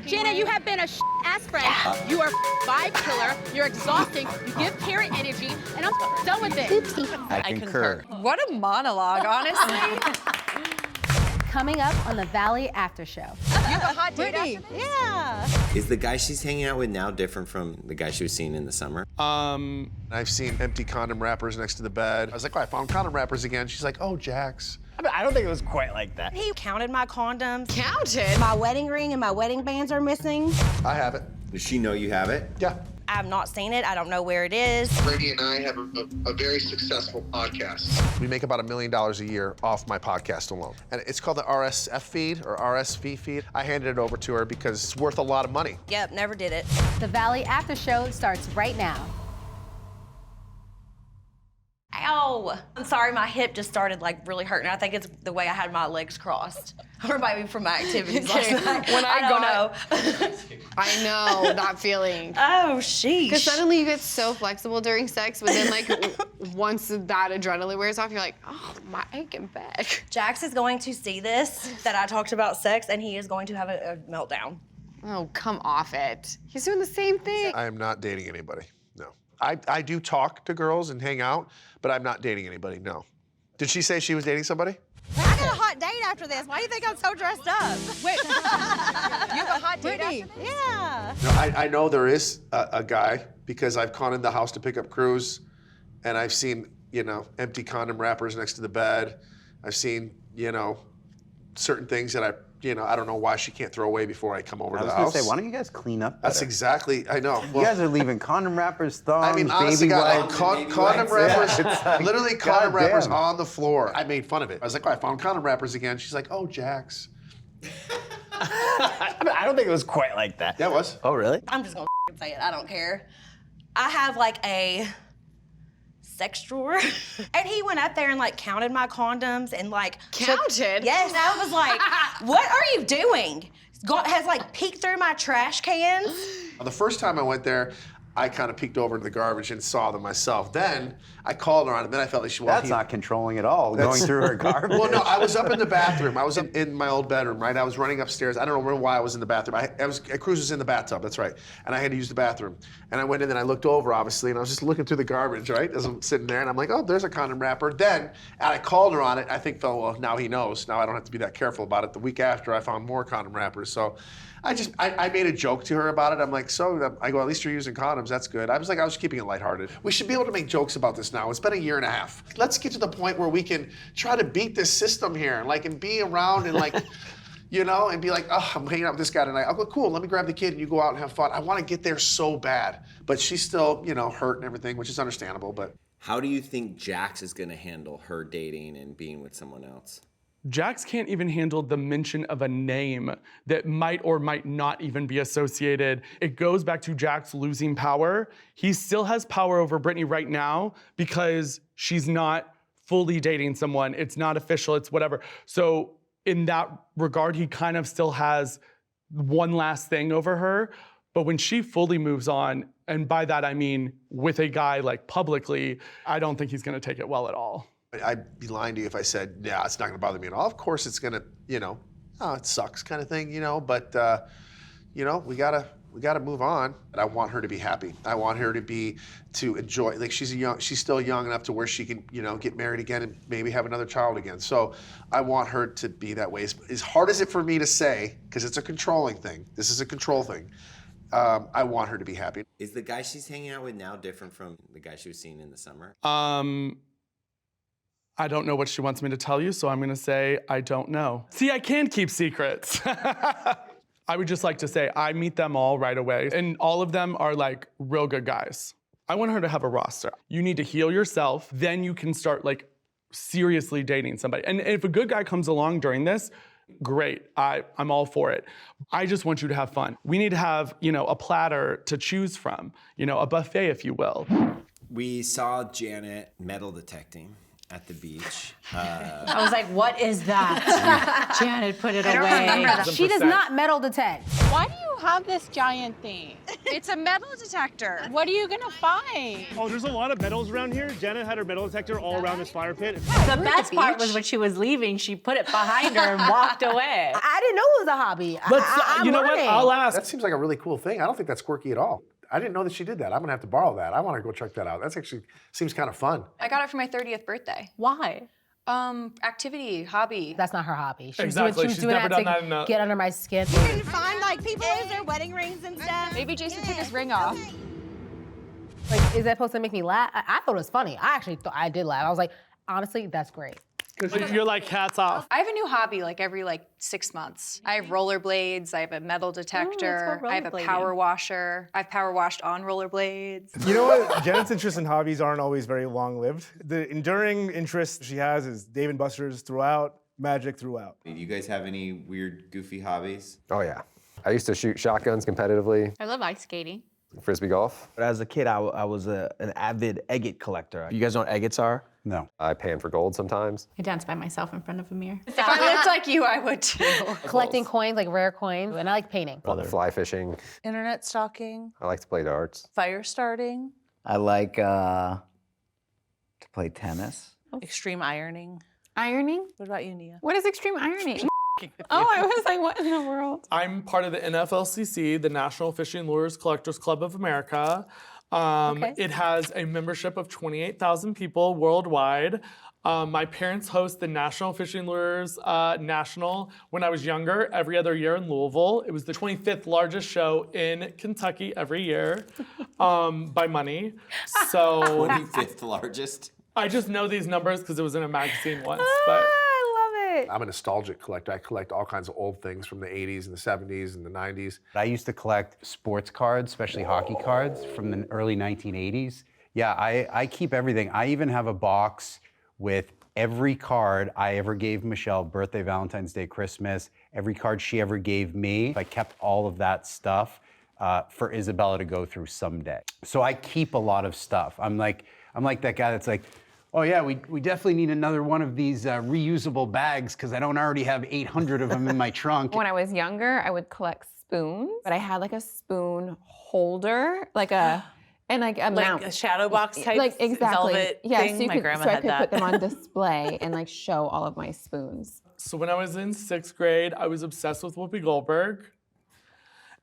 Janet, you have been a ass friend. You are a vibe killer. You're exhausting. You give Karen energy, and I'm done with it. Oopsie. I concur. What a monologue, honestly. Coming up on the Valley After Show. You have a hot date after this? Yeah. Is the guy she's hanging out with now different from the guy she was seeing in the summer? I've seen empty condom wrappers next to the bed. I was like, oh, I found condom wrappers again. She's like, oh, Jax. I don't think it was quite like that. He counted my condoms. Counted? My wedding ring and my wedding bands are missing. I have it. Does she know you have it? Yeah. I have not seen it. I don't know where it is. Brady and I have a very successful podcast. We make about $1 million a year off my podcast alone. And it's called the RSF feed or RSV feed. I handed it over to her because it's worth a lot of money. Yep, never did it. The Valley After Show starts right now. Ow! I'm sorry, my hip just started like really hurting. I think it's the way I had my legs crossed. Or maybe from my activities last night. When I don't know. I know that feeling. Oh, sheesh. Because suddenly you get so flexible during sex, but then like once that adrenaline wears off, you're like, oh, my aching back. Jax is going to see this, that I talked about sex, and he is going to have a meltdown. Oh, come off it. He's doing the same thing. I am not dating anybody, no. I do talk to girls and hang out, but I'm not dating anybody, no. Did she say she was dating somebody? I got a hot date after this. Why do you think I'm so dressed up? Wait, you have a hot date Brittany. after this? Yeah. No, I know there is a guy because I've gone in the house to pick up crews and I've seen, you know, empty condom wrappers next to the bed. I've seen, you know, certain things that I don't know why she can't throw away before I come over to the house. I was gonna say, why don't you guys clean up better? That's exactly, I know. You guys are leaving condom wrappers, thongs, I mean, honestly, baby God, wipes. condom wrappers, like, literally condom wrappers goddamn. on the floor. I made fun of it. I was like, oh, I found condom wrappers again. She's like, oh, Jax. I don't think it was quite like that. Yeah, it was. Oh, really? I'm just gonna say it. I don't care. I have like a sex drawer, and he went up there and like counted my condoms and like Counted? Yes, I was like, what are you doing? Has like peeked through my trash cans. The first time I went there, I kind of peeked over into the garbage and saw them myself. Then I called her on it. Then I felt like That's not controlling at all, going through her garbage. Well, no, I was up in the bathroom. I was in my old bedroom, right? I was running upstairs. I don't remember why I was in the bathroom. Cruz was in the bathtub, that's right. And I had to use the bathroom. And I went in and I looked over, obviously, and I was just looking through the garbage, right? As I'm sitting there, and I'm like, oh, there's a condom wrapper. Then, and I called her on it. I think, well, now he knows. Now I don't have to be that careful about it. The week after, I found more condom wrappers. So I made a joke to her about it. I'm like, so, I go, at least you're using condoms. That's good. I was keeping it lighthearted. We should be able to make jokes about this now. It's been a year and a half. Let's get to the point where we can try to beat this system here, like, and be around and like, you know, and be like, oh, I'm hanging out with this guy tonight. I'll go, cool, let me grab the kid and you go out and have fun. I want to get there so bad. But she's still, you know, hurt and everything, which is understandable, but. How do you think Jax is gonna handle her dating and being with someone else? Jax can't even handle the mention of a name that might or might not even be associated. It goes back to Jax losing power. He still has power over Brittany right now because she's not fully dating someone. It's not official, it's whatever. So in that regard, he kind of still has one last thing over her. But when she fully moves on, and by that I mean with a guy like publicly, I don't think he's gonna take it well at all. I'd be lying to you if I said, yeah, it's not gonna bother me at all. Of course it's gonna, you know, oh, it sucks kind of thing, you know, but, you know, we gotta move on. I want her to be happy. I want her to enjoy, like she's still young enough to where she can, you know, get married again and maybe have another child again. So I want her to be that way. As hard as it for me to say, because it's a controlling thing, this is a control thing, I want her to be happy. Is the guy she's hanging out with now different from the guy she was seeing in the summer? I don't know what she wants me to tell you, so I'm gonna say I don't know. See, I can keep secrets. I would just like to say I meet them all right away, and all of them are like real good guys. I want her to have a roster. You need to heal yourself, then you can start like seriously dating somebody. And if a good guy comes along during this, great, I'm all for it. I just want you to have fun. We need to have, you know, a platter to choose from, you know, a buffet, if you will. We saw Janet metal detecting at the beach. I was like, what is that? Janet put it away. She does not metal detect. Why do you have this giant thing? It's a metal detector. What are you gonna find? Oh, there's a lot of metals around here. Janet had her metal detector all around this fire pit. The best part was when she was leaving, she put it behind her and walked away. I didn't know it was a hobby. I'm you know what? learning. I'll ask. That seems like a really cool thing. I don't think that's quirky at all. I didn't know that she did that. I'm gonna have to borrow that. I want to go check that out. That's actually seems kind of fun. I got it for my 30th birthday. Why? Activity, hobby. That's not her hobby. She Exactly. was She's doing never that done to that in get under my skin. You can find like people lose their wedding rings and stuff. Maybe Jason took his ring off. Like, is that supposed to make me laugh? I thought it was funny. I actually thought I did laugh. I was like, honestly, that's great. Because you're like, hats off. I have a new hobby like every 6 months. I have rollerblades, I have a metal detector, I have a power washer. I've power washed on rollerblades. You know what? Janet's interests and hobbies aren't always very long-lived. The enduring interest she has is Dave & Buster's throughout, magic throughout. Do you guys have any weird, goofy hobbies? Oh yeah. I used to shoot shotguns competitively. I love ice skating. Frisbee golf. But as a kid, I was an avid agate collector. You guys know what agates are? No. I pan for gold sometimes. I dance by myself in front of a mirror. If I looked like you, I would too. Collecting coins, like rare coins, and I like painting. Fly fishing. Internet stalking. I like to play darts. Fire starting. I like to play tennis. Extreme ironing. Ironing? What about you, Nia? What is extreme ironing? Oh, I was like, what in the world? I'm part of the NFLCC, the National Fishing Lures Collectors Club of America. It has a membership of 28,000 people worldwide. My parents host the National Fishing Lures National when I was younger, every other year in Louisville. It was the 25th largest show in Kentucky every year by money. So 25th largest? I just know these numbers because it was in a magazine once. But I'm a nostalgic collector. I collect all kinds of old things from the 80s and the 70s and the 90s. I used to collect sports cards, especially hockey cards from the early 1980s. Yeah, I keep everything. I even have a box with every card I ever gave Michelle, birthday, Valentine's Day, Christmas, every card she ever gave me. I kept all of that stuff for Isabella to go through someday. So I keep a lot of stuff. I'm like that guy that's like, oh yeah, we definitely need another one of these reusable bags because I don't already have 800 of them in my trunk. When I was younger, I would collect spoons, but I had like a spoon holder, like a mount. A shadow box type exactly. velvet thing. So My grandma I had could that. put them on display and show all of my spoons. So when I was in 6th grade, I was obsessed with Whoopi Goldberg.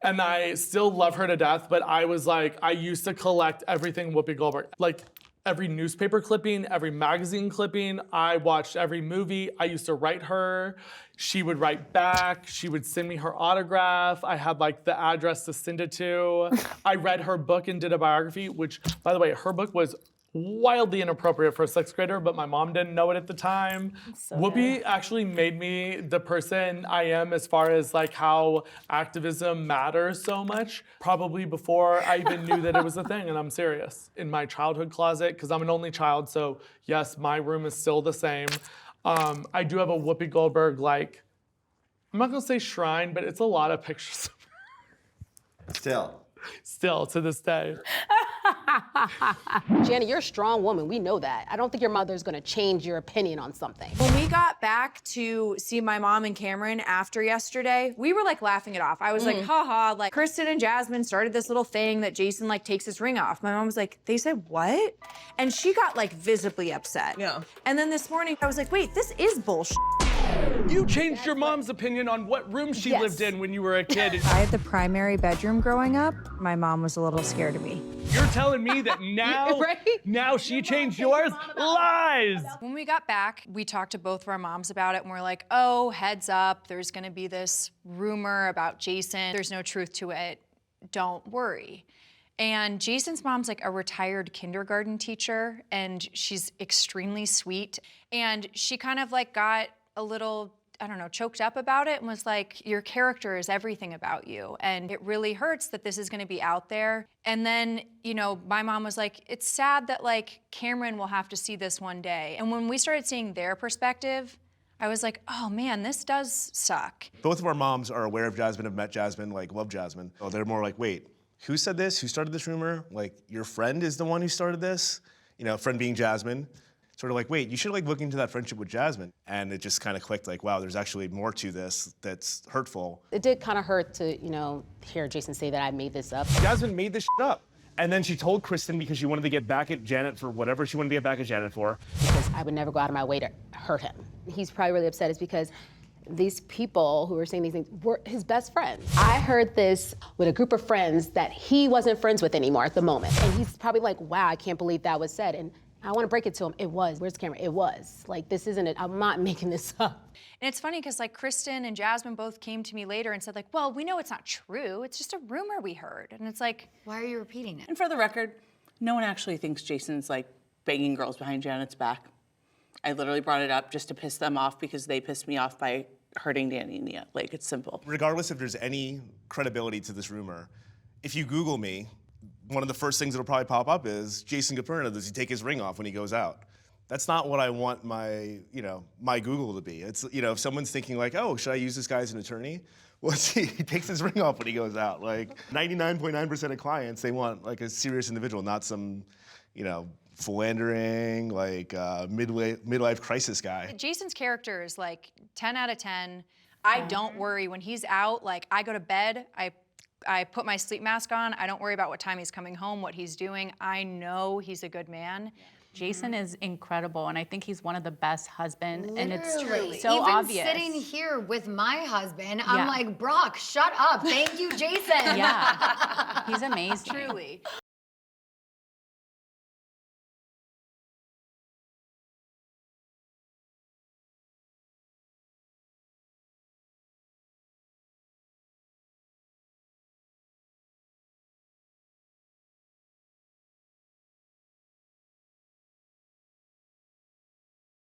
And I still love her to death, but I was like, I used to collect everything Whoopi Goldberg. Like every newspaper clipping, every magazine clipping, I watched every movie. I used to write her. She would write back. She would send me her autograph. I had the address to send it to. I read her book and did a biography, which, by the way, her book was wildly inappropriate for a 6th grader, but my mom didn't know it at the time. Whoopi actually made me the person I am as far as how activism matters so much, probably before I even knew that it was a thing, and I'm serious. In my childhood closet, because I'm an only child, so yes, my room is still the same. I do have a Whoopi Goldberg, I'm not gonna say shrine, but it's a lot of pictures of her. Still to this day. Janet, you're a strong woman. We know that. I don't think your mother's gonna change your opinion on something. When we got back to see my mom and Cameron after yesterday, we were laughing it off. I was like, haha, Kristen and Jasmine started this little thing that Jason takes his ring off. My mom was like, they said what? And she got visibly upset. Yeah. And then this morning I was like, wait, this is bullshit. You changed your mom's opinion on what room she lived in when you were a kid. I had the primary bedroom growing up. My mom was a little scared of me. You're telling me that now, now she changed yours? Lies! When we got back, we talked to both of our moms about it, and we're like, oh, heads up, there's gonna be this rumor about Jason. There's no truth to it. Don't worry. And Jason's mom's a retired kindergarten teacher, and she's extremely sweet. And she kind of got a little, I don't know, choked up about it and was like, your character is everything about you. And it really hurts that this is gonna be out there. And then, my mom was like, it's sad that Cameron will have to see this one day. And when we started seeing their perspective, I was like, oh man, this does suck. Both of our moms are aware of Jasmine, have met Jasmine, love Jasmine. So they're more wait, who said this? Who started this rumor? Your friend is the one who started this? Friend being Jasmine. sort of like, wait, you should like look into that friendship with Jasmine. And it just kind of clicked like, wow, there's actually more to this that's hurtful. It did kind of hurt to, hear Jason say that I made this up. Jasmine made this shit up. And then she told Kristen because she wanted to get back at Janet for whatever she wanted to get back at Janet for. Because I would never go out of my way to hurt him. He's probably really upset is because these people who were saying these things were his best friends. I heard this with a group of friends that he wasn't friends with anymore at the moment. And he's probably like, wow, I can't believe that was said. And I want to break it to him. It was. Where's the camera? It was. Like, this isn't it. I'm not making this up. And it's funny because like Kristen and Jasmine both came to me later and said like, well, we know it's not true. It's just a rumor we heard. And it's like, why are you repeating it? And for the record, no one actually thinks Jason's like banging girls behind Janet's back. I literally brought it up just to piss them off because they pissed me off by hurting Danny and Nia. Like, it's simple. Regardless if there's any credibility to this rumor, if you Google me, one of the first things that'll probably pop up is Jason Caperna, does he take his ring off when he goes out? That's not what I want my, my Google to be. It's, if someone's thinking like, oh, should I use this guy as an attorney? Well, he takes his ring off when he goes out. Like 99.9% of clients, they want like a serious individual, not some, philandering, like midlife crisis guy. Jason's character is like 10 out of 10. I don't worry when he's out. Like I go to bed, I put my sleep mask on. I don't worry about what time he's coming home, what he's doing. I know he's a good man. Jason is incredible, and I think he's one of the best husbands, and it's Literally. so Even obvious. sitting here with my husband, I'm like, Brock, shut up. Thank you, Jason. Yeah, he's amazing. Truly.